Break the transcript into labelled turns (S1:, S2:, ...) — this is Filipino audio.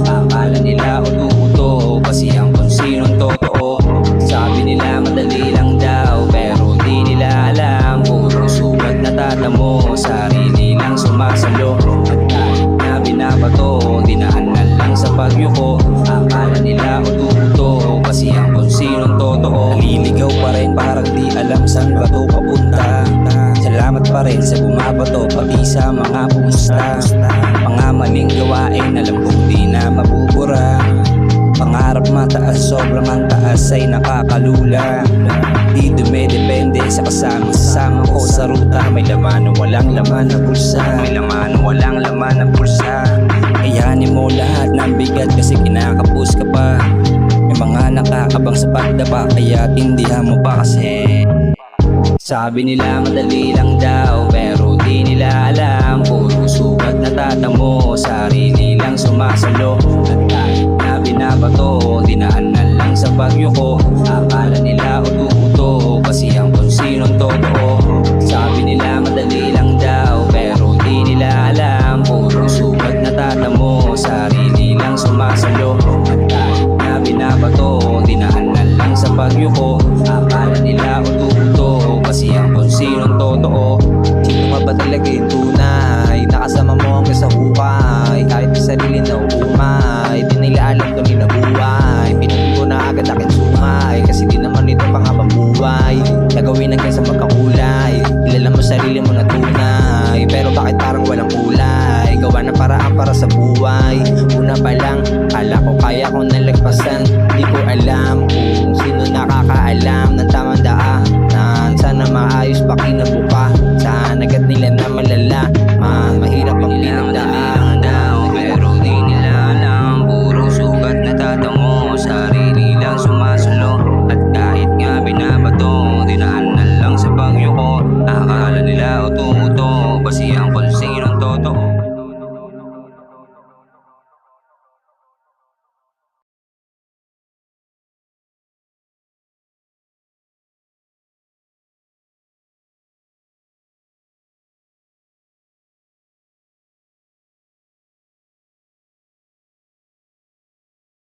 S1: Akala nila uto-uto kasi ang kung sinong totoo. Sabi nila madali lang daw pero di nila alam, puro sugat na tatamo, sarili lang sumasalo. At kahit na binabato, dinaanan lang sa pagyuko. Akala nila uto-uto kasi ang kung sinong totoo. Naliligaw pa rin parang di alam saan ba to papunta. Salamat pa rin sa bumabato pati sa mga pusta. Mga maling gawain alam kong di na mabubura. Pangarap mataas, sobrang ang taas ay nakakalula. Di dumedepende sa kasama ko sa ruta. May laman o walang laman na bulsa. May laman o walang laman na bulsa. Kayanin mo lahat ng bigat kasi kinakapos ka pa. May mga nakakabang sa pagdapa kaya tindihan mo pa kasi. Sabi nila madali lang daw pero di nila alam, puro sugat na tatamo, sarili lang sumasalo. At kahit na binabato, dinaanan lang sa pagyuko. Akala nila uto-uto kasi ang kung sinong totoo. Sabi nila madali lang daw pero di nila alam, puro sugat na tatamo, sarili lang sumasalo. At kahit na binabato, dinaanan lang sa pagyuko. Akala nila uto-uto kasi ang kung sinong totoo.
S2: Sino nga ba talaga yung tunay? Nakasama mo hanggang sa hukay. Kahit sa sarili na umay, di nila alam kung nabuhay. Pinagin ko na agad aking sumay kasi di naman ito panghabang buhay. Nagawin hanggang sa magkakulay. Kilala mo sarili mo na tunay pero bakit parang walang kulay? Gawa ng paraan para sa buhay. Una pa lang, kala ko kaya kong nalagpasan. Di ko alam kung sino nakakaalam ng tamang daanan. Sana maayos pa kinabukasan.